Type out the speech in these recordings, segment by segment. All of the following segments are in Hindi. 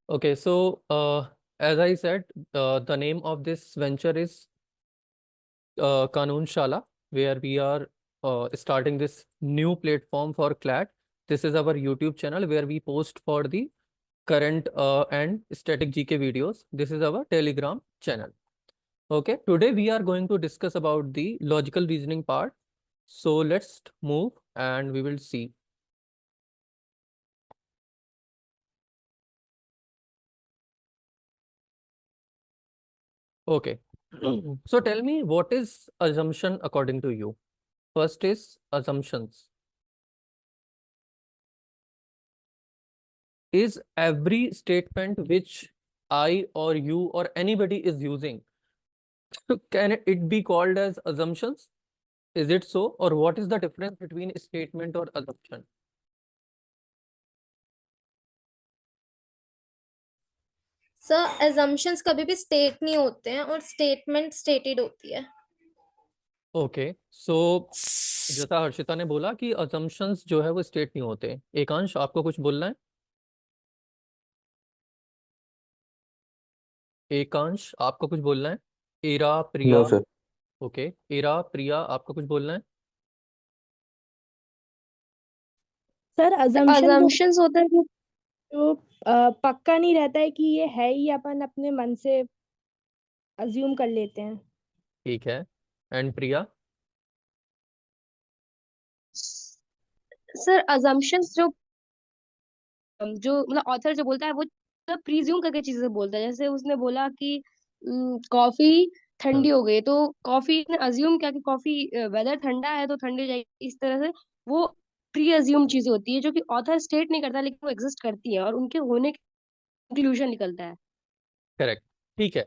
Okay, so as I said, the name of this venture is Kanun Shala, where we are starting this new platform for CLAT. This is our YouTube channel where we post for the current and static GK videos. This is our Telegram channel. Okay, today we are going to discuss about the logical reasoning part. So let's move and we will see. Okay, so tell me, what is assumption according to you? First is assumptions. Is every statement which I or you or anybody is using, can it be called as assumptions? Is it so? Or what is the difference between statement or assumption? Sir assumptions कभी भी स्टेट नहीं होते हैं और स्टेटमेंट स्टेटेड होती है. ओके, सो जैसा हर्षिता ने बोला कि assumptions जो है वो स्टेट नहीं होते. एकांश, आपको कुछ बोलना है? एकांश, आपको कुछ बोलना है? Ira, Priya. No sir. Okay, Ira, Priya, आपको कुछ बोलना है? सर अजम्पशन assumptions होता है जो पक्का नहीं रहता है कि ये है ही, अपन अपने मन से अज्यूम कर लेते हैं. ठीक है. And Priya? सर assumptions जो मतलब ऑथर जो बोलता है वो प्रीज्यूम करके चीजें बोलता है. जैसे उसने बोला कि कॉफी ठंडी हो गई, तो कॉफी ने अज्यूम किया कि कॉफी वेदर ठंडा है तो ठंडी हो जाएगी. इस तरह से वो प्री अज्यूम चीजें होती है जो कि ऑथर स्टेट नहीं करता लेकिन वो एग्जिस्ट करती है और उनके होने का कंक्लूजन निकलता है. करेक्ट. ठीक है,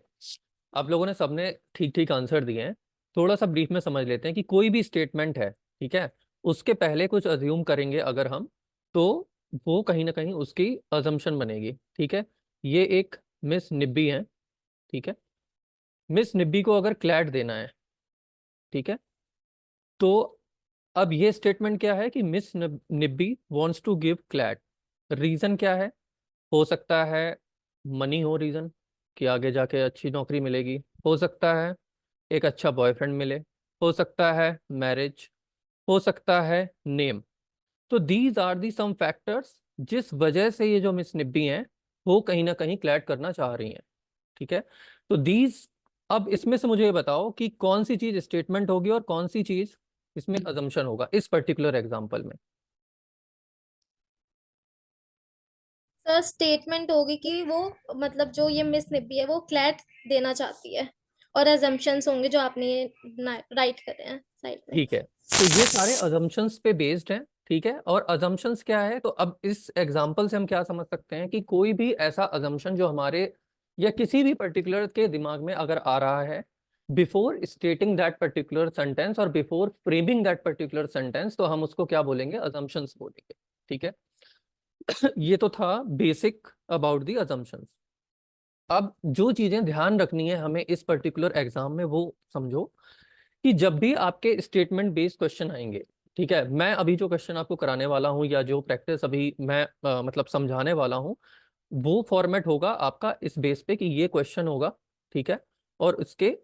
आप लोगों ने सबने ठीक ठीक आंसर दिए हैं. थोड़ा सा ब्रीफ में समझ लेते हैं कि कोई भी स्टेटमेंट है, ठीक है, उसके पहले कुछ अज्यूम करेंगे अगर हम, तो वो कहीं ना कहीं उसकी अजम्पशन बनेगी. ठीक है, ये एक मिस निब्बी है. ठीक है, मिस निब्बी को अगर क्लैट देना है, ठीक है, तो अब ये स्टेटमेंट क्या है कि miss Nibbi wants to give CLAT. Reason क्या है? हो सकता है मनी हो रीजन, कि आगे जाके अच्छी नौकरी मिलेगी. हो सकता है एक अच्छा बॉयफ्रेंड मिले. हो सकता है मैरिज. हो सकता है नेम. तो these are the some factors जिस वजह से ये जो मिस निब्बी हैं वो कहीं ना कहीं क्लैट करना चाह रही हैं. ठीक है, तो दीज, अब इसमें से मुझे ये बताओ कि कौन सी चीज स्टेटमेंट होगी और कौन सी चीज इसमें अजम्पशन होगा इस पर्टिकुलर एग्जांपल में. सर स्टेटमेंट होगी कि वो मतलब जो ये मिस निब्बी है वो क्लैट देना चाहती है और assumptions होंगे जो आपने राइट करे हैं साइड में. ठीक है, तो ये सारे अजम्पशंस पे बेस्ड हैं. ठीक है, और अजम्पशंस क्या है, तो अब इस एग्जांपल से हम क्या समझ सकते हैं कि कोई भी ऐसा अजम्पशन जो हमारे या किसी भी पर्टिकुलर के दिमाग में अगर आ रहा है, before stating that particular sentence और before framing that particular sentence, तो हम उसको क्या बोलेंगे? अजम्पशंस बोलेंगे. ठीक है, ये तो था बेसिक अबाउट दी अजम्पशंस. अब जो चीजें ध्यान रखनी है हमें इस पर्टिकुलर एग्जाम में, वो समझो कि जब भी आपके स्टेटमेंट बेस्ड क्वेश्चन आएंगे, ठीक है, मैं अभी जो क्वेश्चन आपको कराने वाला हूँ या जो प्रैक्टिस अभी मैं मतलब समझाने वाला हूँ, वो फॉर्मेट होगा आपका इस बेस पे कि ये क्वेश्चन होगा. ठीक है, और उसके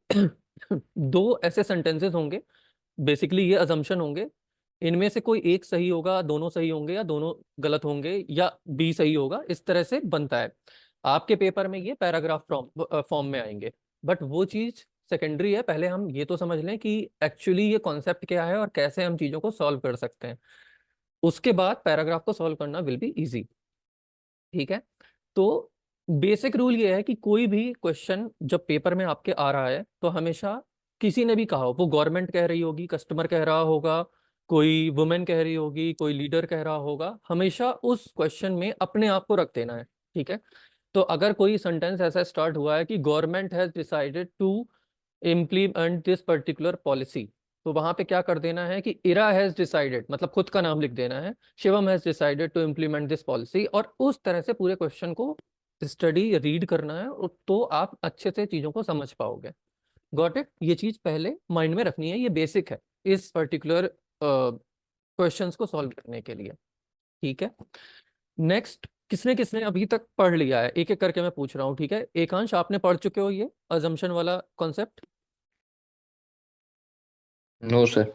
दो ऐसे सेंटेंसेस होंगे, बेसिकली ये अजम्पशन होंगे. इनमें से कोई एक सही होगा, दोनों सही होंगे, या दोनों गलत होंगे, या बी सही होगा. इस तरह से बनता है. आपके पेपर में ये पैराग्राफ फॉर्म में आएंगे, बट वो चीज सेकेंडरी है. पहले हम ये तो समझ लें कि एक्चुअली ये कॉन्सेप्ट क्या है और कैसे हम चीजों को सॉल्व कर सकते हैं. उसके बाद पैराग्राफ को सॉल्व करना विल बी इजी. ठीक है, तो बेसिक रूल ये है कि कोई भी क्वेश्चन जब पेपर में आपके आ रहा है, तो हमेशा किसी ने भी कहा हो, वो गवर्नमेंट कह रही होगी, कस्टमर कह रहा होगा, कोई वुमेन कह रही होगी, कोई लीडर कह रहा होगा, हमेशा उस क्वेश्चन में अपने आप को रख देना है. ठीक है, तो अगर कोई सेंटेंस ऐसा स्टार्ट हुआ है कि government has decided to implement this particular policy, तो वहां पे क्या कर देना है कि इरा हैज डिसाइडेड, मतलब खुद का नाम लिख देना है, Shivam has decided to implement this policy, और उस तरह से पूरे क्वेश्चन को स्टडी रीड करना है, तो आप अच्छे से चीजों को समझ पाओगे. Got it? ये चीज पहले माइंड में रखनी है, ये बेसिक है इस पर्टिकुलर क्वेश्चंस को सॉल्व करने के लिए. ठीक है, नेक्स्ट किसने किसने अभी तक पढ़ लिया है, एक एक करके मैं पूछ रहा हूँ, ठीक है। एकांश, आपने पढ़ चुके हो ये अजम्पशन वाला कॉन्सेप्ट? No sir.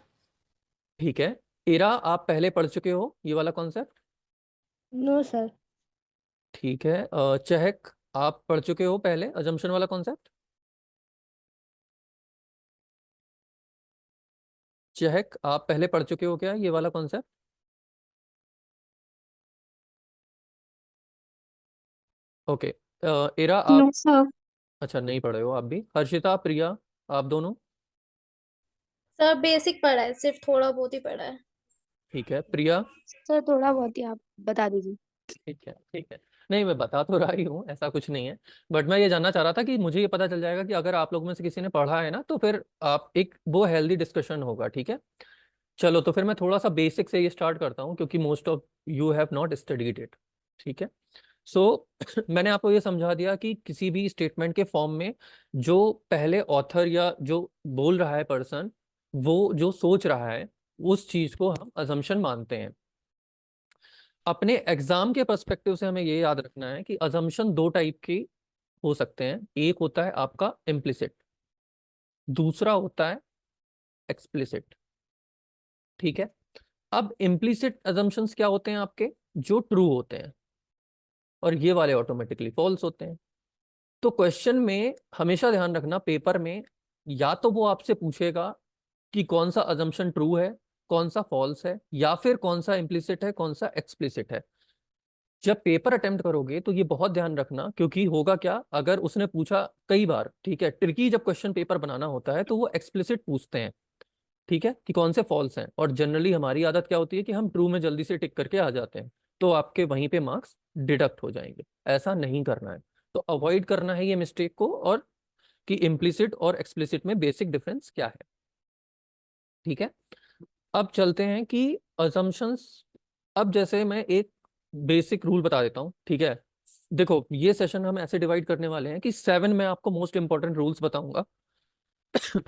ठीक है। इरा, आप पहले पढ़ चुके हो ये वाला कॉन्सेप्ट? No sir. ठीक है। चहक, आप पढ़ चुके हो पहले अजम्पशन वाला कॉन्सेप्ट? चहक, आप पहले पढ़ चुके हो क्या ये वाला कॉन्सेप्ट? ओके। इरा, आप? No sir. अच्छा, नहीं पढ़े हो आप भी। हर्षिता, प्रिया, आप दोनों? सर बेसिक पढ़ा है, सिर्फ थोड़ा बहुत ही पढ़ा है। ठीक है। प्रिया? सर थोड़ा बहुत ही आप बता दीजिए। ठीक है, ठीक है। नहीं, मैं बता तो रहा ही हूँ, ऐसा कुछ नहीं है। बट मैं ये जानना चाह रहा था कि मुझे ये पता चल जाएगा कि अगर आप लोग में से किसी ने पढ़ा है ना, तो फिर आप एक वो हेल्दी डिस्कशन होगा, ठीक है। चलो, तो फिर मैं थोड़ा सा बेसिक से ये स्टार्ट करता हूँ, क्योंकि most of you have not studied it. ठीक है। सो मैंने आपको ये समझा दिया कि किसी भी स्टेटमेंट के फॉर्म में जो पहले ऑथर या जो बोल रहा है पर्सन, वो जो सोच रहा है उस चीज को हम अजम्पशन मानते हैं। अपने एग्जाम के पर्सपेक्टिव से हमें ये याद रखना है कि अजम्पशन दो टाइप की हो सकते हैं। एक होता है आपका इम्प्लिसिट, दूसरा होता है एक्सप्लिसिट। ठीक है। अब इम्प्लिसिट अजम्पशंस क्या होते हैं आपके? जो ट्रू होते हैं, और ये वाले ऑटोमेटिकली फॉल्स होते हैं। तो क्वेश्चन में हमेशा ध्यान रखना, पेपर में या तो वो आपसे पूछेगा कि कौन सा अजम्पशन ट्रू है, कौन सा फॉल्स है, या फिर कौन सा इम्प्लिसिट है, कौन सा एक्सप्लिसिट है। जब पेपर अटेम्प्ट करोगे तो ये बहुत ध्यान रखना, क्योंकि होगा क्या, अगर उसने पूछा कई बार, ठीक है, ट्रिकी जब क्वेश्चन पेपर बनाना होता है तो वो एक्सप्लिसिट पूछते हैं, ठीक है, कि कौन से फॉल्स हैं। और जनरली हमारी आदत क्या होती है कि हम ट्रू में जल्दी से टिक करके आ जाते हैं, तो आपके वहीं पे मार्क्स डिडक्ट हो जाएंगे। ऐसा नहीं करना है। तो अवॉइड करना है ये मिस्टेक को, और कि इम्प्लिसिट और एक्सप्लिसिट में बेसिक डिफरेंस क्या है। ठीक है। अब चलते हैं कि असम्पशंस। अब जैसे मैं एक बेसिक रूल बता देता हूँ, ठीक है। देखो, ये सेशन हम ऐसे डिवाइड करने वाले हैं कि 7 मैं आपको मोस्ट इंपॉर्टेंट रूल्स बताऊंगा।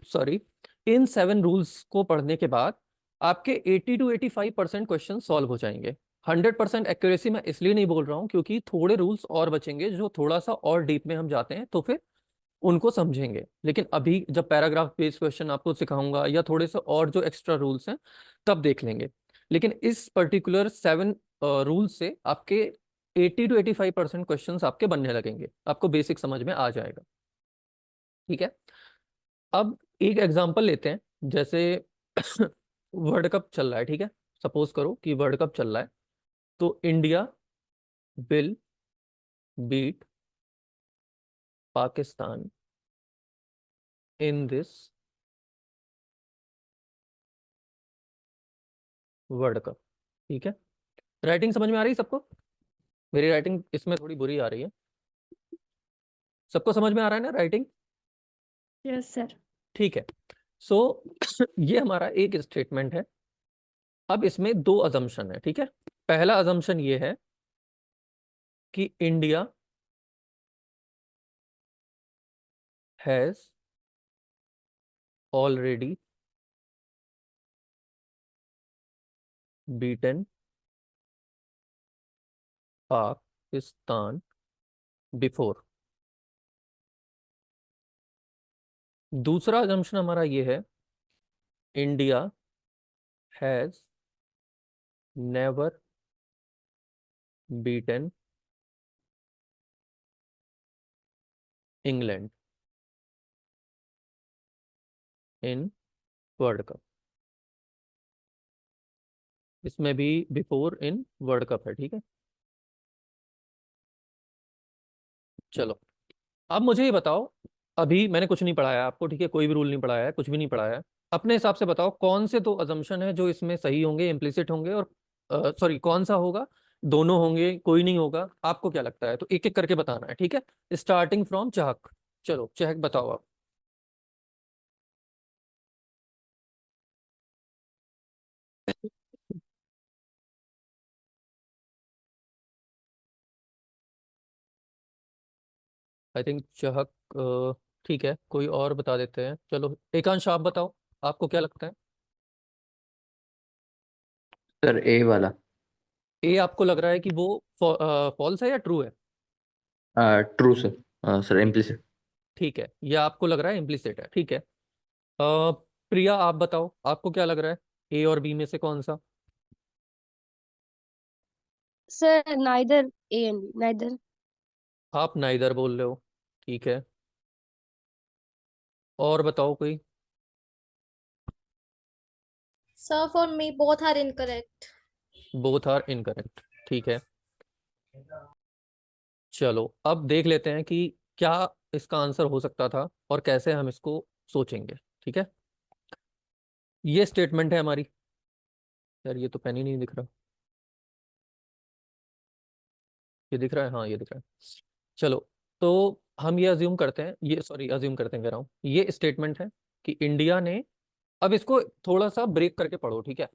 सॉरी। इन 7 रूल्स को पढ़ने के बाद आपके 80 to 85% क्वेश्चन सॉल्व हो जाएंगे। 100% एक्यूरेसी मैं इसलिए नहीं बोल रहा हूँ क्योंकि थोड़े रूल्स और बचेंगे जो थोड़ा सा और डीप में हम जाते हैं, तो फिर उनको समझेंगे। लेकिन अभी जब पैराग्राफ बेस्ड क्वेश्चन आपको सिखाऊंगा या थोड़े से और जो एक्स्ट्रा रूल्स हैं, तब देख लेंगे। लेकिन इस पर्टिकुलर 7 रूल से आपके 80 to 85% क्वेश्चन आपके बनने लगेंगे, आपको बेसिक समझ में आ जाएगा। ठीक है। अब एक एग्जांपल लेते हैं। जैसे वर्ल्ड कप चल रहा है, ठीक है। सपोज करो कि वर्ल्ड कप चल रहा है, तो India will beat Pakistan in this world cup. ठीक है। राइटिंग समझ में आ रही है सबको? मेरी राइटिंग इसमें थोड़ी बुरी आ रही है। सबको समझ में आ रहा है ना राइटिंग? Yes sir. ठीक है। सो ये हमारा एक स्टेटमेंट है। अब इसमें दो अजम्पशन है, ठीक है। पहला अजम्पशन ये है कि India has already beaten Pakistan before. दूसरा अजम्पशन हमारा ये है, India has never beaten England in world cup. इसमें भी बिफोर इन वर्ल्ड कप है, ठीक है। चलो, अब मुझे ये बताओ, अभी मैंने कुछ नहीं पढ़ाया आपको, ठीक है, कोई भी रूल नहीं पढ़ाया है, कुछ भी नहीं पढ़ाया है। अपने हिसाब से बताओ कौन से दो अजम्पशन है जो इसमें सही होंगे, इम्प्लिसिट होंगे, और सॉरी, कौन सा होगा, दोनों होंगे, कोई नहीं होगा। आपको क्या लगता है? तो एक एक करके बताना है, ठीक है। स्टार्टिंग फ्रॉम चहक। चलो, चहक बताओ आप। आई थिंक चहक, ठीक है, कोई और बता देते हैं। चलो, एकांश, आप बताओ, आपको क्या लगता है? सर ए वाला। ए आपको लग रहा है कि वो फॉल्स है या ट्रू है? True sir, sir implicit. ठीक है, या आपको लग रहा है इम्प्लिसिट है? ठीक है। प्रिया आप बताओ, आपको क्या लग रहा है, ए और बी में से कौन सा? Sir neither A and B, neither. आप नाइदर बोल रहे हो, ठीक है। और बताओ कोई। Sir for me both are incorrect. Both are incorrect, ठीक है। चलो अब देख लेते हैं कि क्या इसका आंसर हो सकता था और कैसे हम इसको सोचेंगे, ठीक है। ये स्टेटमेंट है हमारी। यार ये तो पेन ही नहीं दिख रहा। ये दिख रहा है, हाँ ये दिख रहा है। चलो, तो हम ये अज्यूम करते हैं, ये सॉरी अज्यूम करते हैं कह रहा हूँ, ये स्टेटमेंट है कि इंडिया ने, अब इसको थोड़ा सा ब्रेक करके पढ़ो, ठीक है।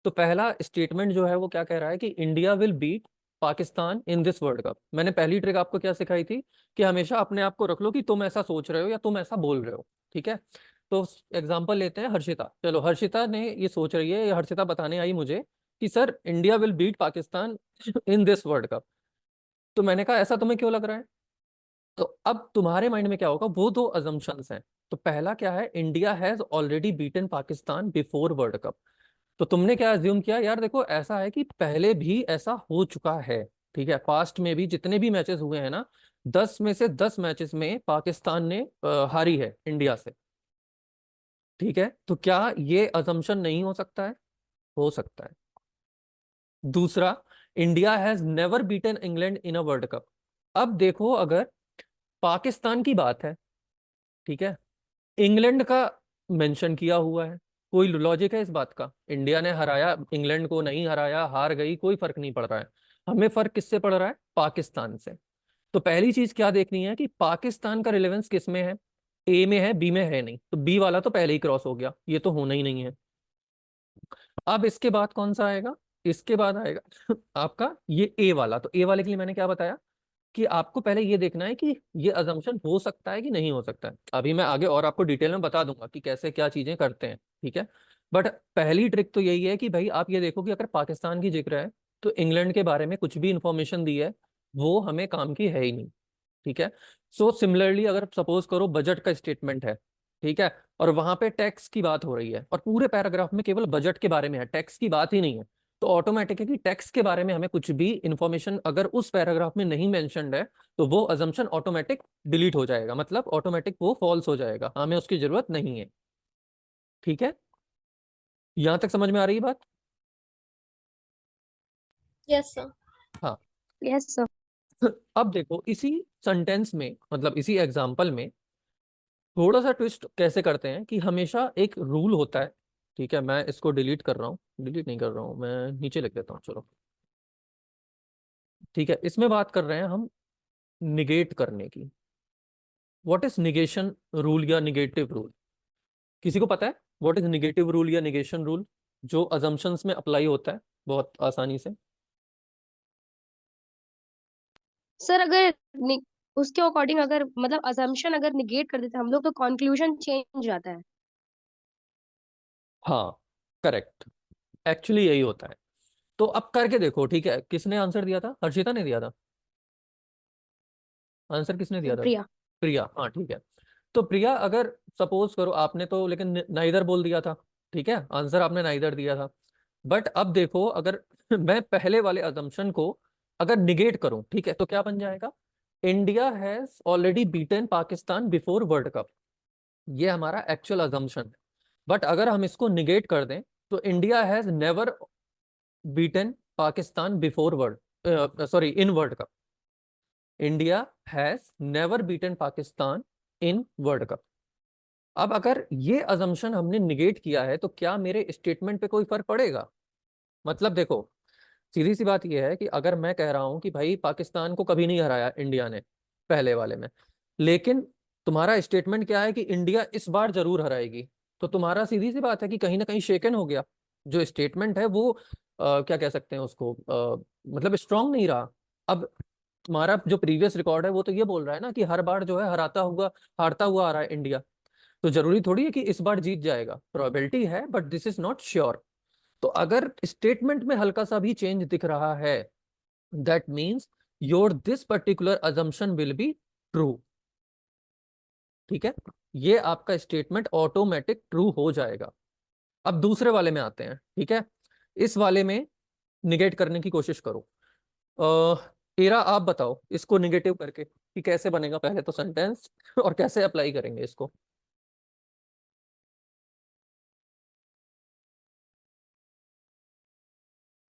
तो पहला स्टेटमेंट जो है वो क्या कह रहा है कि India will beat Pakistan in this world cup. मैंने पहली ट्रिक आपको क्या सिखाई थी कि हमेशा अपने आप को रख लो कि तुम ऐसा सोच रहे हो या तुम ऐसा बोल रहे हो, ठीक है। तो एग्जांपल लेते हैं हर्षिता। चलो हर्षिता ने ये सोच रही है, ये हर्षिता बताने आई मुझे कि sir India will beat Pakistan in this world cup. तो मैंने कहा ऐसा तुम्हें क्यों लग रहा है? तो अब तुम्हारे माइंड में क्या होगा, वो दो अजम्पशंस हैं। तो पहला क्या है, India has already beaten Pakistan before world cup. तो तुमने क्या अज्यूम किया, यार देखो ऐसा है कि पहले भी ऐसा हो चुका है, ठीक है। पास्ट में भी जितने भी मैचेस हुए हैं ना, 10 में से 10 मैचेस में पाकिस्तान ने हारी है इंडिया से, ठीक है। तो क्या ये अजम्पशन नहीं हो सकता है? हो सकता है। दूसरा, India has never beaten England in a world cup. अब देखो, अगर पाकिस्तान की बात है, ठीक है, इंग्लैंड का मेंशन किया हुआ है, कोई लॉजिक है इस बात का? इंडिया ने हराया इंग्लैंड को, नहीं हराया, हार गई, कोई फर्क नहीं पड़ रहा है। हमें फर्क किससे पड़ रहा है? पाकिस्तान से। तो पहली चीज क्या देखनी है कि पाकिस्तान का रिलेवेंस किस में है, ए में है, बी में है नहीं, तो बी वाला तो पहले ही क्रॉस हो गया, ये तो होना ही नहीं है। अब इसके बाद कौन सा आएगा? इसके बाद आएगा आपका ये ए वाला। तो ए वाले के लिए मैंने क्या बताया कि आपको पहले ये देखना है कि ये अजम्पशन हो सकता है कि नहीं हो सकता है। अभी मैं आगे और आपको डिटेल में बता दूंगा कि कैसे क्या चीजें करते हैं, ठीक है। बट पहली ट्रिक तो यही है कि भाई आप ये देखो कि अगर पाकिस्तान की जिक्र है तो इंग्लैंड के बारे में कुछ भी इंफॉर्मेशन दी है वो हमें काम की है ही नहीं, ठीक है। सो सिमिलरली अगर सपोज करो बजट का स्टेटमेंट है, ठीक है, और वहां पे टैक्स की बात हो रही है और पूरे पैराग्राफ में केवल बजट के बारे में है, टैक्स की बात ही नहीं है, तो ऑटोमेटिक है कि टैक्स के बारे में हमें कुछ भी इंफॉर्मेशन अगर उस पैराग्राफ में नहीं मेंशन्ड है तो वो अजम्पशन ऑटोमेटिक डिलीट हो जाएगा, मतलब ऑटोमेटिक वो फॉल्स हो जाएगा, हमें उसकी जरूरत नहीं है, ठीक है। यहां तक समझ में आ रही है बात? Yes sir. हाँ। Yes sir. अब देखो इसी सेंटेंस में, मतलब इसी एग्जाम्पल में थोड़ा सा ट्विस्ट कैसे करते हैं कि हमेशा एक रूल होता है, ठीक है। मैं इसको डिलीट कर रहा हूँ, डिलीट नहीं कर रहा हूँ, मैं नीचे लिख देता हूँ, चलो ठीक है। इसमें बात कर रहे हैं हम निगेट करने की। व्हाट इज निगेशन रूल या निगेटिव रूल? किसी को पता है व्हाट इज निगेटिव रूल या निगेशन रूल जो अजम्पशंस में अप्लाई होता है बहुत आसानी से? सर अगर उसके अकॉर्डिंग अगर मतलब असम्पशन अगर निगेट कर देते हैं हम लोग तो कंक्लूजन चेंज हो जाता है। हाँ, करेक्ट, एक्चुअली यही होता है। तो अब करके देखो, ठीक है। किसने आंसर दिया था? हर्षिता ने दिया था आंसर? किसने दिया था? प्रिया। प्रिया, हाँ ठीक है। तो प्रिया अगर सपोज करो, आपने तो लेकिन नाइदर बोल दिया था, ठीक है, आंसर आपने नाइदर दिया था। बट अब देखो अगर मैं पहले वाले अजम्पशन को अगर निगेट करूं, ठीक है, तो क्या बन जाएगा? India has already beaten Pakistan before world cup. ये हमारा एक्चुअल अजम्पशन है। बट अगर हम इसको निगेट कर दें तो India has never beaten Pakistan before world sorry in world cup. India has never beaten Pakistan in world cup. अब अगर ये अजम्पशन हमने निगेट किया है तो क्या मेरे स्टेटमेंट पे कोई फर्क पड़ेगा? मतलब देखो, सीधी सी बात यह है कि अगर मैं कह रहा हूं कि भाई पाकिस्तान को कभी नहीं हराया इंडिया ने पहले वाले में, लेकिन तुम्हारा स्टेटमेंट क्या है कि इंडिया इस बार जरूर हराएगी, तो तुम्हारा सीधी सी बात है कि कहीं ना कहीं शेकन हो गया। जो स्टेटमेंट है वो क्या कह सकते हैं उसको, मतलब स्ट्रांग नहीं रहा। अब तुम्हारा जो प्रीवियस रिकॉर्ड है वो तो ये बोल रहा है ना कि हर बार जो है हारता हुआ आ रहा है इंडिया। तो जरूरी थोड़ी है कि इस बार जीत जाएगा, प्रोबेबिलिटी है but this is not sure. तो अगर स्टेटमेंट में हल्का सा भी चेंज दिख रहा है, that means your this particular assumption will be true. ठीक है, ये आपका स्टेटमेंट ऑटोमेटिक ट्रू हो जाएगा। अब दूसरे वाले में आते हैं। ठीक है, इस वाले में निगेट करने की कोशिश करो। इरा आप बताओ इसको निगेटिव करके कि कैसे बनेगा पहले तो सेंटेंस और कैसे अप्लाई करेंगे इसको।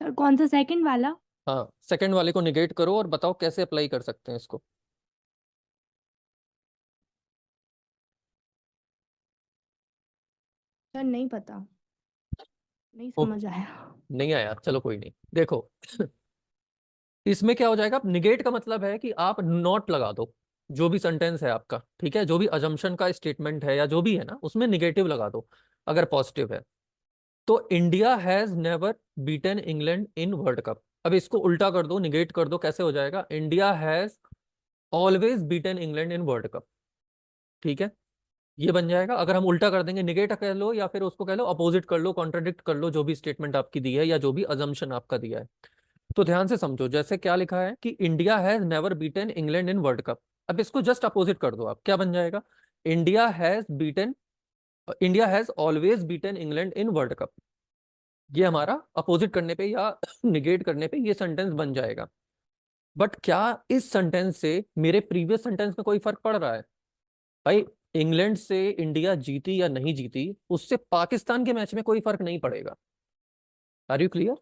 सर कौन सा सेकंड वाला? हाँ, सेकंड वाले को निगेट करो और बताओ कैसे अप्लाई कर सकते हैं इसको। सर नहीं पता, नहीं ओ, समझ आया। नहीं आया, चलो कोई नहीं। देखो इसमें क्या हो जाएगा, निगेट का मतलब है कि आप नॉट लगा दो जो भी सेंटेंस है आपका। ठीक है, जो भी अजम्पशन का स्टेटमेंट है या जो भी है ना, उसमें निगेटिव लगा दो अगर पॉजिटिव है। तो India has never beaten England in world cup. अब इसको उल्टा कर दो, निगेट कर दो, कैसे हो जाएगा, India has always beaten England in world cup. ठीक है, ये बन जाएगा। अगर हम उल्टा कर देंगे, निगेट कह लो या फिर उसको कह लो अपोजिट कर लो, कॉन्ट्राडिक्ट कर लो जो भी स्टेटमेंट आपकी दी है या जो भी अजम्पशन आपका दिया है। तो ध्यान से समझो, जैसे क्या लिखा है कि India has never beaten England in world cup. अब इसको जस्ट अपोजिट कर दो आप, क्या बन जाएगा, India has beaten, India has always beaten England in world cup. ये हमारा अपोजिट करने पे या निगेट करने पे ये सेंटेंस बन जाएगा। बट क्या इस सेंटेंस से मेरे प्रीवियस सेंटेंस में कोई फर्क पड़ रहा है? भाई, इंग्लैंड से इंडिया जीती या नहीं जीती उससे पाकिस्तान के मैच में कोई फर्क नहीं पड़ेगा। Are you clear?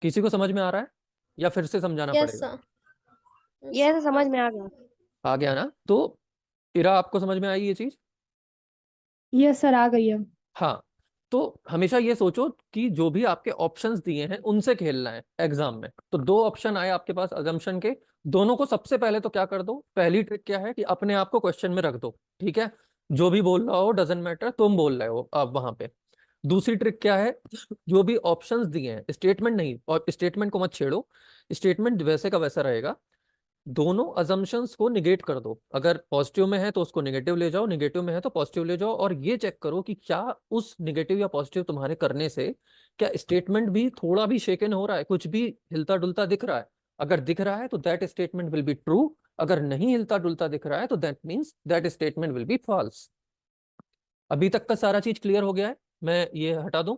किसी को समझ में आ रहा है या फिर से समझाना यस पड़ेगा? सर। ये ऐसे समझ में आ गया। आ गया ना? तो इरा आपको समझ में आई ये चीज? यस सर, आ गई है। हाँ, तो हमेशा ये सोचो कि जो भी आपके ऑप्शंस दिए हैं उनसे खेलना है एग्जाम में। तो दो ऑप्शन आए आपके पास अजम्पशन के, दोनों को सबसे पहले तो क्या कर दो, पहली ट्रिक क्या है कि अपने आप को क्वेश्चन में रख दो। ठीक है, जो भी बोल रहा हो डजेंट मैटर, तुम बोल रहे हो आप वहां पे। दूसरी ट्रिक क्या है, जो भी ऑप्शंस दिए हैं, स्टेटमेंट नहीं, और स्टेटमेंट को मत छेड़ो, स्टेटमेंट वैसे का वैसा रहेगा। दोनों अजम्पशंस को निगेट कर दो। अगर पॉजिटिव में है तो उसको निगेटिव ले जाओ, निगेटिव में है तो पॉजिटिव ले जाओ, और ये चेक करो कि क्या उस निगेटिव या पॉजिटिव तुम्हारे करने से क्या स्टेटमेंट भी थोड़ा भी शेकन हो रहा है, कुछ भी हिलता डुलता दिख रहा है। अगर दिख रहा है तो that statement will be true, अगर नहीं हिलता डुलता दिख रहा है तो that means that statement will be false. अभी तक का सारा चीज क्लियर हो गया है? मैं ये हटा दूं?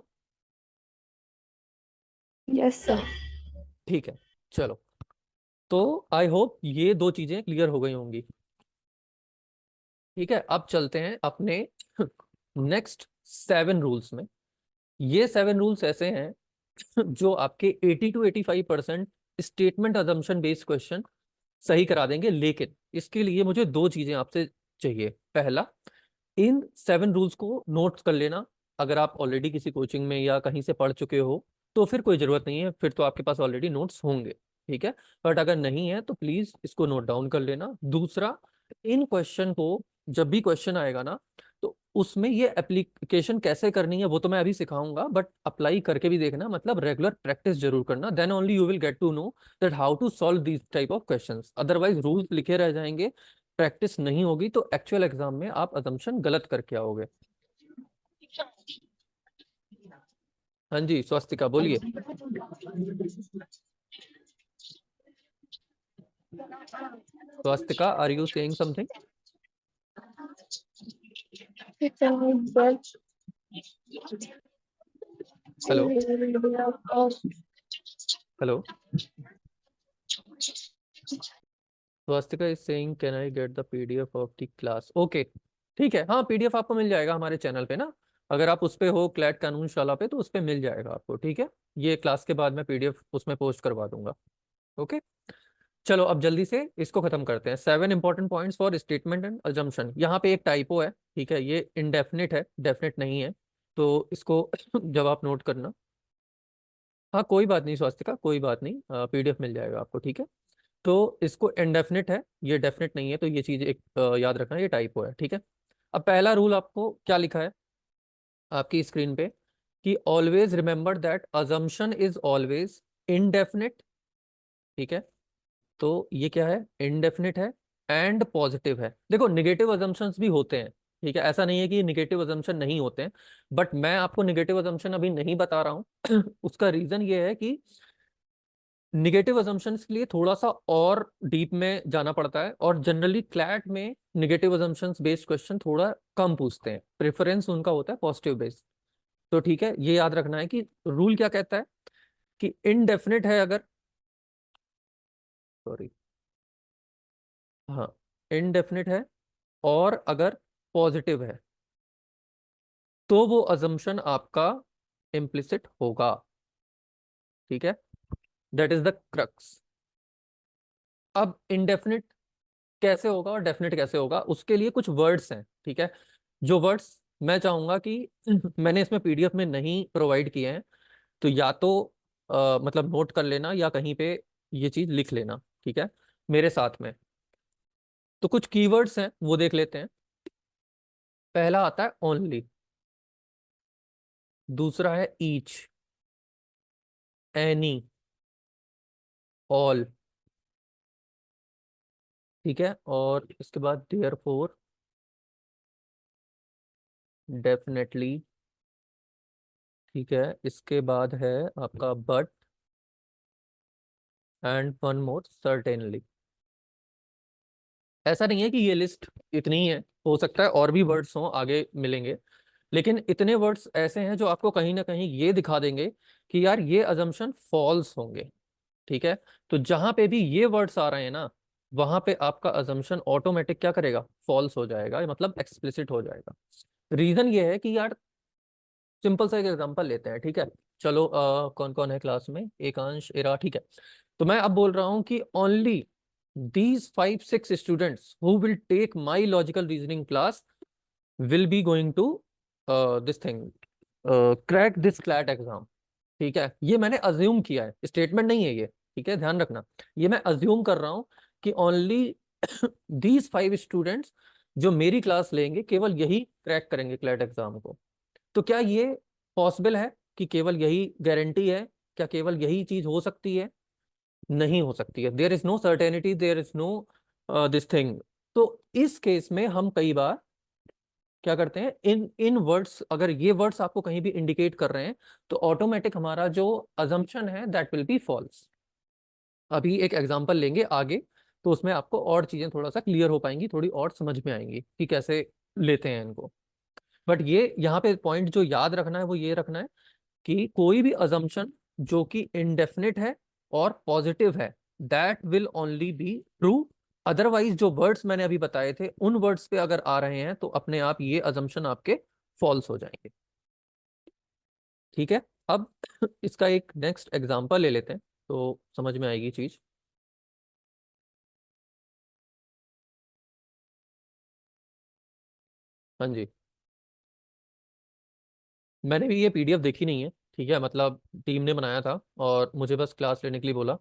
Yes sir. ठीक है, चलो। तो आई होप ये दो चीजें क्लियर हो गई होंगी। ठीक है, अब चलते हैं अपने नेक्स्ट 7 रूल्स में। ये 7 रूल्स ऐसे हैं जो आपके 80 to 85% statement assumption based question सही करा देंगे। लेकिन इसके लिए मुझे दो चीजें आपसे चाहिए। पहला, इन 7 रूल्स को नोट कर लेना। अगर आप ऑलरेडी किसी कोचिंग में या कहीं से पढ़ चुके हो तो फिर कोई जरूरत नहीं है, फिर तो आपके पास ऑलरेडी नोट्स होंगे। ठीक है, बट अगर नहीं है तो प्लीज इसको नोट डाउन कर लेना। दूसरा, इन क्वेश्चन को जब भी क्वेश्चन आएगा ना, तो उसमें ये एप्लीकेशन कैसे करनी है वो तो मैं अभी सिखाऊंगा, बट अप्लाई करके भी देखना, मतलब रेगुलर प्रैक्टिस जरूर करना। Then only you will get to know that how to solve these type of questions. Otherwise rules लिखे रह जाएंगे, प्रैक्टिस नहीं होगी तो एक्चुअल एग्जाम में आप असम्पशन गलत करके आओगे। हाँ जी, स्वस्तिका बोलिए। Swastika, are you saying something? Hello hello, Swastika is saying can I get the PDF of the class? Okay, ठीक है, हाँ पीडीएफ आपको मिल जाएगा हमारे चैनल पे ना। अगर आप उस पे हो क्लैट कानूनशाला पे तो उस पे मिल जाएगा आपको। ठीक है, ये क्लास के बाद मैं पीडीएफ उसमें पोस्ट करवा दूंगा। ओके, चलो अब जल्दी से इसको खत्म करते हैं। 7 important points for statement and assumption. यहाँ पे एक टाइपो है, ठीक है, ये इनडेफिनिट है, डेफिनेट नहीं है, तो इसको जब आप नोट करना। हाँ कोई बात नहीं स्वास्तिका, कोई बात नहीं, पीडीएफ मिल जाएगा आपको। ठीक है, तो इसको इनडेफिनिट है, ये डेफिनेट नहीं है, तो ये चीज एक याद रखना, ये टाइपो है। ठीक है, अब पहला रूल आपको क्या लिखा है आपकी स्क्रीन पे कि always remember that assumption is always indefinite. ठीक है, तो ये क्या है, इनडेफिनिट है एंड पॉजिटिव है। देखो नेगेटिव अजम्पशंस भी होते हैं, ठीक है, ऐसा नहीं है कि निगेटिव अजम्पशन नहीं होते हैं, बट मैं आपको निगेटिव अजम्पशन अभी नहीं बता रहा हूँ उसका रीजन ये है कि निगेटिव अजम्पशंस के लिए थोड़ा सा और डीप में जाना पड़ता है, और जनरली क्लैट में निगेटिव अजम्पशंस बेस्ड क्वेश्चन थोड़ा कम पूछते हैं, प्रेफरेंस उनका होता है पॉजिटिव बेस्ड। तो ठीक है, ये याद रखना है कि रूल क्या कहता है कि इनडेफिनिट है अगर, सॉरी, हाँ, इनडेफिनिट है और अगर पॉजिटिव है तो वो अजम्पशन आपका इम्प्लिसिट होगा। ठीक है, दैट इज द क्रक्स। अब इनडेफिनिट कैसे होगा और डेफिनेट कैसे होगा, उसके लिए कुछ वर्ड्स हैं। ठीक है, जो वर्ड्स मैं चाहूंगा कि मैंने इसमें पीडीएफ में नहीं प्रोवाइड किए हैं, तो या तो मतलब नोट कर लेना या कहीं पे ये चीज लिख लेना, ठीक है, मेरे साथ में। तो कुछ कीवर्ड्स हैं वो देख लेते हैं। पहला आता है ओनली, दूसरा है ईच, एनी, ऑल, ठीक है, और इसके बाद देयरफॉर, डेफिनेटली, ठीक है, इसके बाद है आपका but, and one more, certainly. ऐसा नहीं है कि ये लिस्ट इतनी ही है, हो सकता है और भी वर्ड्स हों, आगे मिलेंगे, लेकिन इतने वर्ड्स ऐसे हैं जो आपको कहीं ना कहीं ये दिखा देंगे कि यार ये अजम्पशन फॉल्स होंगे। ठीक है, तो जहां पे भी ये वर्ड्स आ रहे हैं ना, वहां पे आपका अजम्पशन ऑटोमेटिक क्या करेगा, फॉल्स हो जाएगा, मतलब एक्सप्लिसिट हो जाएगा। रीजन ये है कि यार, सिंपल सा एक एग्जांपल लेते हैं, ठीक है, चलो कौन कौन है क्लास में, एकांश, इरा, ठीक है। तो मैं अब बोल रहा हूं कि only these 5-6 students who will take my logical reasoning class will be going to this thing, crack this CLAT exam। ठीक है, ये मैंने अज्यूम किया है, स्टेटमेंट नहीं है ये, ठीक है, ध्यान रखना, ये मैं अज्यूम कर रहा हूं कि ओनली these 5 स्टूडेंट्स जो मेरी क्लास लेंगे केवल यही क्रैक करेंगे क्लैट एग्जाम को। तो क्या ये पॉसिबल है कि केवल यही गारंटी है, क्या केवल यही चीज हो सकती है? नहीं हो सकती है, there is no certainty, there is no this thing. तो इस केस में हम कई बार क्या करते हैं, इन इन वर्ड्स, अगर ये वर्ड्स आपको कहीं भी इंडिकेट कर रहे हैं, तो ऑटोमेटिक हमारा जो अजम्पशन है दैट विल बी फॉल्स। अभी एक एग्जांपल लेंगे आगे, तो उसमें आपको और चीजें थोड़ा सा क्लियर हो पाएंगी, थोड़ी और समझ में आएंगी कि कैसे लेते हैं इनको। बट ये यहाँ पे पॉइंट जो याद रखना है वो ये रखना है कि कोई भी अजम्पशन जो कि इनडेफिनिट है और पॉजिटिव है, that will only be true. Otherwise जो वर्ड्स मैंने अभी बताए थे उन वर्ड्स पे अगर आ रहे हैं तो अपने आप ये अजम्पशन आपके फॉल्स हो जाएंगे। ठीक है, अब इसका एक नेक्स्ट एग्जांपल ले लेते हैं तो समझ में आएगी चीज। हाँ जी, मैंने भी ये पीडीएफ देखी नहीं है, ठीक है, मतलब टीम ने बनाया था और मुझे बस क्लास लेने के लिए बोला,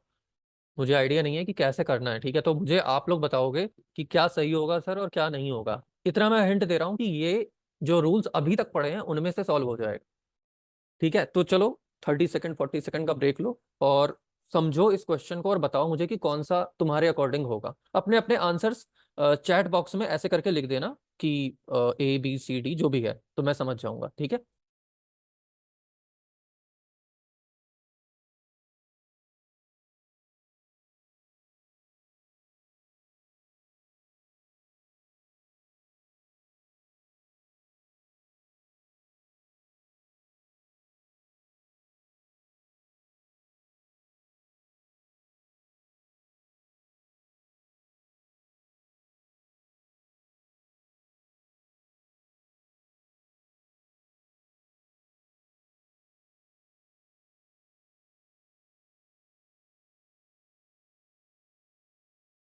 मुझे आइडिया नहीं है कि कैसे करना है। ठीक है, तो मुझे आप लोग बताओगे कि क्या सही होगा सर और क्या नहीं होगा। इतना मैं हिंट दे रहा हूँ कि ये जो रूल्स अभी तक पढ़े हैं उनमें से सॉल्व हो जाएगा। ठीक है, तो चलो 30 सेकंड 40 सेकंड का ब्रेक लो और समझो इस क्वेश्चन को और बताओ मुझे कि कौन सा तुम्हारे अकॉर्डिंग होगा। अपने अपने आंसर्स चैट बॉक्स में ऐसे करके लिख देना कि A B C D जो भी है, तो मैं समझ जाऊंगा। ठीक है,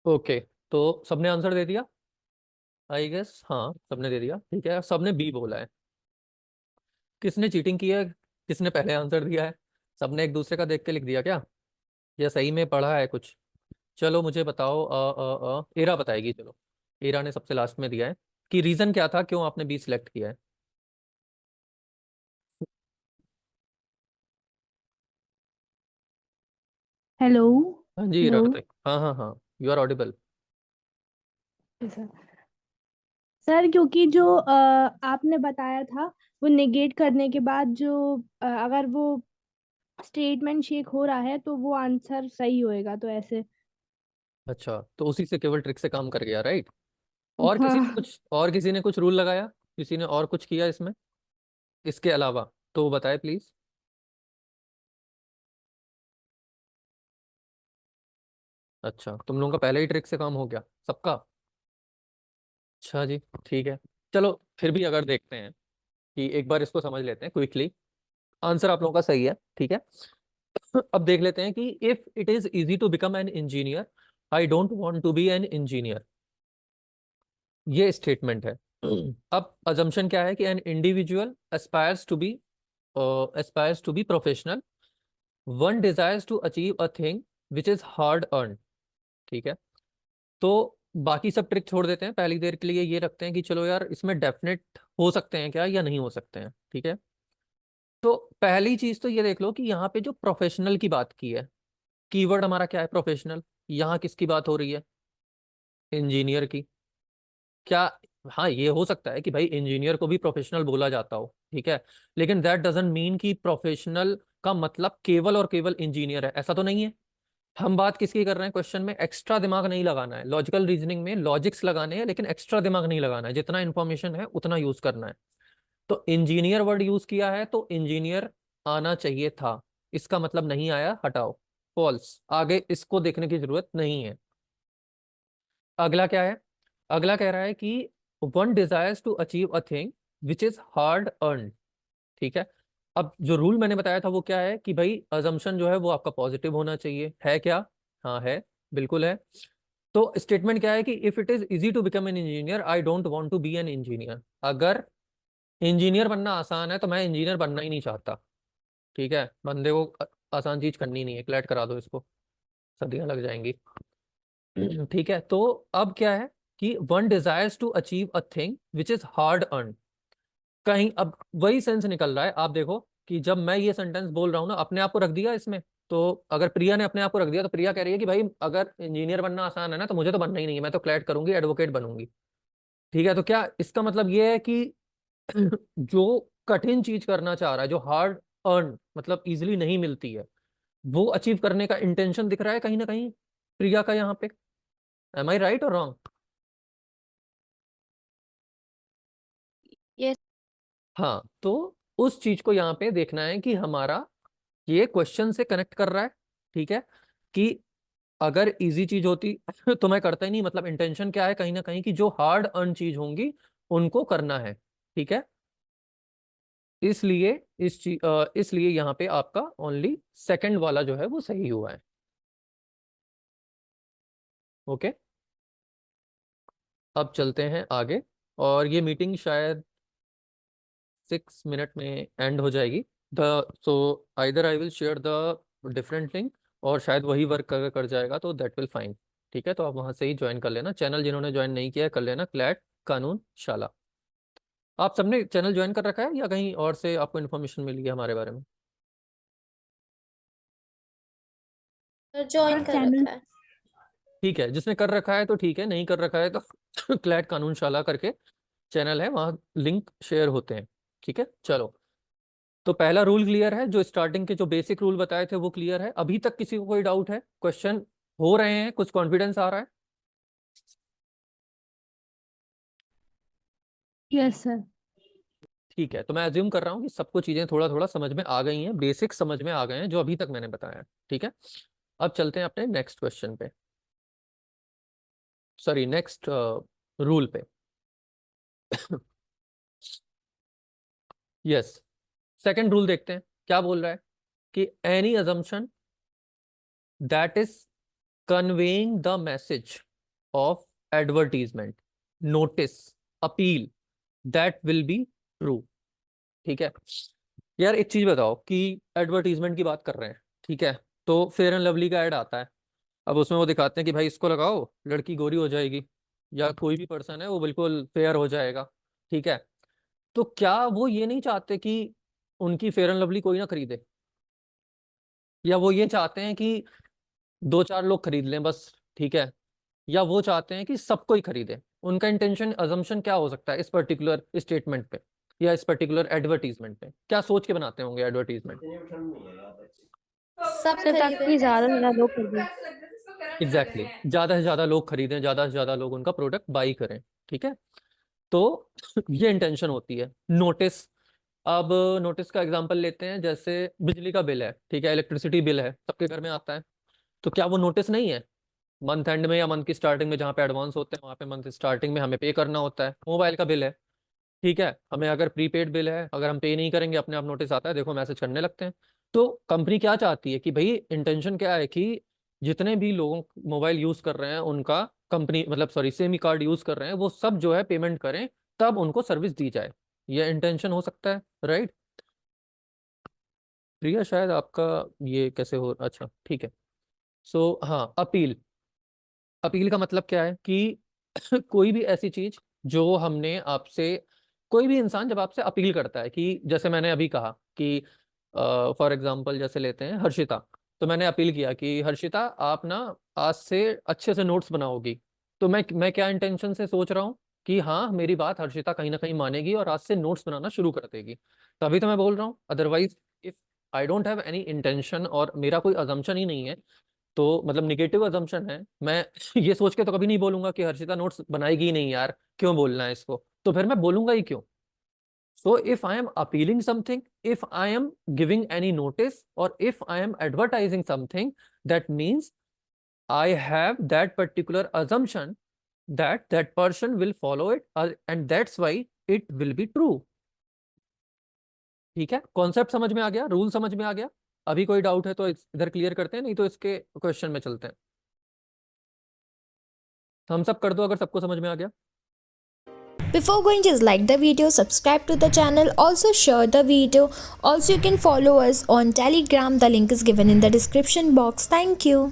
ओके, तो सबने आंसर दे दिया आई गेस, हाँ सबने दे दिया। ठीक है, सबने बी बोला है। किसने चीटिंग की है, किसने पहले आंसर दिया है? सबने एक दूसरे का देख के लिख दिया क्या, या सही में पढ़ा है कुछ? चलो मुझे बताओ, एरा बताएगी, चलो एरा ने सबसे लास्ट में दिया है कि रीजन क्या था, क्यों आपने बी सिलेक्ट किया है? हेलो। हाँ जी एरा हेलो बताइए, हाँ हाँ हाँ, you are audible. Sir. Sir क्योंकि जो आपने बताया था वो नेगेट करने के बाद जो अगर वो स्टेटमेंट शेक हो रहा है तो वो आंसर सही होएगा, तो ऐसे। अच्छा, तो उसी से केवल ट्रिक से काम कर गया, राइट? और किसी ने हाँ कुछ और किसी ने कुछ रूल लगाया, किसी ने और कुछ किया इसमें इसके अलावा, तो वो बताए प्लीज। अच्छा, तुम लोगों का पहले ही ट्रिक से काम हो गया सबका। अच्छा जी, ठीक है। चलो फिर भी अगर देखते हैं कि एक बार इसको समझ लेते हैं क्विकली। आंसर आप लोगों का सही है, ठीक है। अब देख लेते हैं कि if it is easy to become an engineer, I don't want to be an engineer, ये स्टेटमेंट है। अब अजम्पशन क्या है कि an individual aspires to be professional, one desires to achieve a thing which is hard earn, ठीक है। तो बाकी सब ट्रिक छोड़ देते हैं, पहली देर के लिए ये रखते हैं कि चलो यार इसमें डेफिनेट हो सकते हैं क्या या नहीं हो सकते हैं, ठीक है। तो पहली चीज तो ये देख लो कि यहाँ पे जो प्रोफेशनल की बात की है, कीवर्ड हमारा क्या है? प्रोफेशनल। यहाँ किसकी बात हो रही है? इंजीनियर की। क्या? हाँ, ये हो सकता है कि भाई इंजीनियर को भी प्रोफेशनल बोला जाता हो, ठीक है, लेकिन दैट डजंट मीन कि प्रोफेशनल का मतलब केवल और केवल इंजीनियर है, ऐसा तो नहीं है। हम बात किसकी कर रहे हैं? क्वेश्चन में एक्स्ट्रा दिमाग नहीं लगाना है, लॉजिकल रीजनिंग में लॉजिक्स लगाने हैं लेकिन एक्स्ट्रा दिमाग नहीं लगाना है, जितना इंफॉर्मेशन है उतना यूज करना है। तो इंजीनियर वर्ड यूज किया है तो इंजीनियर आना चाहिए था, इसका मतलब नहीं आया, हटाओ, फॉल्स, आगे इसको देखने की जरूरत नहीं है। अगला क्या है? अगला कह रहा है कि one desires to achieve a thing which is hard earn, ठीक है। अब जो रूल मैंने बताया था वो क्या है कि भाई अजम्पशन जो है वो आपका पॉजिटिव होना चाहिए, है क्या? हाँ है, बिल्कुल है। तो स्टेटमेंट क्या है कि if it is easy to become an engineer, I don't want to be an engineer. अगर इंजीनियर बनना आसान है तो मैं इंजीनियर बनना ही नहीं चाहता, ठीक है। बंदे को आसान चीज करनी नहीं है, क्लैट करा दो इसको, सदियां लग जाएंगी। ठीक है, तो अब क्या है कि one desires to achieve a thing which is hard earn, कहीं अब वही सेंस निकल रहा है। आप देखो कि जब मैं ये सेंटेंस बोल रहा हूँ ना, अपने आप को रख दिया इसमें, तो अगर प्रिया ने अपने आप को रख दिया तो प्रिया कह रही है कि भाई अगर इंजीनियर बनना आसान है ना तो मुझे तो बनना ही नहीं है, मैं तो क्लैट करूंगी, एडवोकेट बनूंगी, ठीक है। तो क्या इसका मतलब ये है कि जो कठिन चीज करना चाह रहा है, जो हार्ड अर्न मतलब इजिली नहीं मिलती है, वो अचीव करने का इंटेंशन दिख रहा है कहीं ना कहीं प्रिया का यहाँ पे? एम आई राइट और रॉन्ग? यस। हाँ, तो उस चीज को यहाँ पे देखना है कि हमारा ये क्वेश्चन से कनेक्ट कर रहा है, ठीक है, कि अगर इजी चीज होती तो मैं करता ही नहीं, मतलब इंटेंशन क्या है कहीं ना कहीं कि जो हार्ड अर्न चीज होंगी उनको करना है, ठीक है। इसलिए इसलिए यहाँ पे आपका ओनली सेकंड वाला जो है वो सही हुआ है। ओके, अब चलते हैं आगे, और ये मीटिंग शायद 6 मिनट में एंड हो जाएगी। The so either I will share the different link, और शायद वही वर्क अगर कर जाएगा तो दैट विल फाइन, ठीक है। तो आप वहां से ही ज्वाइन कर लेना, चैनल जिन्होंने ज्वाइन नहीं किया है कर लेना, क्लैट कानून शाला। आप सबने चैनल ज्वाइन कर रखा है या कहीं और से आपको इन्फॉर्मेशन मिली है हमारे बारे में? ज्वाइन कर चैनल रखा है। ठीक है, जिसने कर रखा है तो ठीक है, नहीं कर रखा है तो क्लैट कानून शाला करके चैनल है, वहाँ लिंक शेयर होते हैं, ठीक है। चलो, तो पहला रूल क्लियर है, जो स्टार्टिंग के जो बेसिक रूल बताए थे वो क्लियर है। अभी तक किसी को कोई डाउट है? क्वेश्चन हो रहे हैं, कुछ कॉन्फिडेंस आ रहा है? Yes sir. ठीक है, तो मैं अज्यूम कर रहा हूँ कि सबको चीजें थोड़ा थोड़ा समझ में आ गई हैं, बेसिक समझ में आ गए हैं जो अभी तक मैंने बताया, ठीक है। अब चलते हैं अपने नेक्स्ट क्वेश्चन पे, सॉरी नेक्स्ट रूल पे। यस, सेकंड रूल देखते हैं क्या बोल रहा है कि any assumption that is conveying the message of advertisement, notice, appeal, that will be true, ठीक है। यार एक चीज बताओ कि एडवर्टीजमेंट की बात कर रहे हैं, ठीक है, तो फेयर एंड लवली का ऐड आता है। अब उसमें वो दिखाते हैं कि भाई इसको लगाओ लड़की गोरी हो जाएगी, या कोई भी पर्सन है वो बिल्कुल फेयर हो जाएगा, ठीक है। तो क्या वो ये नहीं चाहते कि उनकी फेयर एंड लवली कोई ना खरीदे, या वो ये चाहते हैं कि दो चार लोग खरीद लें बस, ठीक है, या वो चाहते हैं कि सब कोई खरीदे? उनका इंटेंशन अजम्पशन क्या हो सकता है इस पर्टिकुलर स्टेटमेंट पे या इस पर्टिकुलर एडवर्टीजमेंट पे? क्या सोच के बनाते होंगे एडवर्टीजमेंट? सब सर ताकि खरीदे। ज्यादा से ज्यादा लोग खरीदें। एग्जैक्टली ज्यादा से ज्यादा लोग खरीदें, ज्यादा से ज्यादा लोग उनका प्रोडक्ट बाई करें, ठीक है। तो ये इंटेंशन होती है। नोटिस, अब नोटिस का एग्जांपल लेते हैं, जैसे बिजली का बिल है, ठीक है, इलेक्ट्रिसिटी बिल है, सबके घर में आता है। तो क्या वो नोटिस नहीं है? मंथ एंड में या मंथ की स्टार्टिंग में जहाँ पे एडवांस होते हैं वहाँ पे मंथ स्टार्टिंग में हमें पे करना होता है। मोबाइल का बिल है, ठीक है, हमें अगर प्रीपेड बिल है, अगर हम पे नहीं करेंगे अपने आप नोटिस आता है, देखो मैसेज करने लगते हैं। तो कंपनी क्या चाहती है कि भाई इंटेंशन क्या है कि जितने भी लोग मोबाइल यूज कर रहे हैं उनका कंपनी मतलब सॉरी सेमी कार्ड यूज कर रहे हैं वो सब जो है पेमेंट करें, तब उनको सर्विस दी जाए। ये इंटेंशन हो सकता है, राइट? प्रिया शायद आपका ये कैसे हो, अच्छा ठीक है। सो हाँ, अपील। अपील का मतलब क्या है कि कोई भी ऐसी चीज जो हमने आपसे, कोई भी इंसान जब आपसे अपील करता है कि जैसे मैंने अभी कहा कि फॉर एग्जांपल जैसे लेते हैं हर्षिता, तो मैंने अपील किया कि हर्षिता आप ना आज से अच्छे से नोट्स बनाओगी। तो मैं क्या इंटेंशन से सोच रहा हूँ कि हाँ मेरी बात हर्षिता कहीं ना कहीं मानेगी और आज से नोट्स बनाना शुरू कर देगी, तभी तो मैं बोल रहा हूँ। Otherwise if I don't have any intention और मेरा कोई अजम्पशन ही नहीं है, तो मतलब निगेटिव अजम्पशन है, मैं ये सोच के तो कभी नहीं बोलूंगा कि हर्षिता नोट्स बनाएगी ही नहीं यार, क्यों बोलना है इसको, तो फिर मैं बोलूंगा ही क्यों? So if I am appealing something, if I am giving any notice, or if I am advertising something, that means I have that particular assumption that that person will follow it, and that's why it will be true. ठीक है, कॉन्सेप्ट समझ में आ गया, रूल समझ में आ गया। अभी कोई डाउट है तो इधर क्लियर करते हैं, नहीं तो इसके क्वेश्चन में चलते हैं। थम्स अप कर दो अगर सबको समझ में आ गया। Before going, just like the video, subscribe to the channel, also share the video. Also you can follow us on Telegram. The link is given in the description box. Thank you.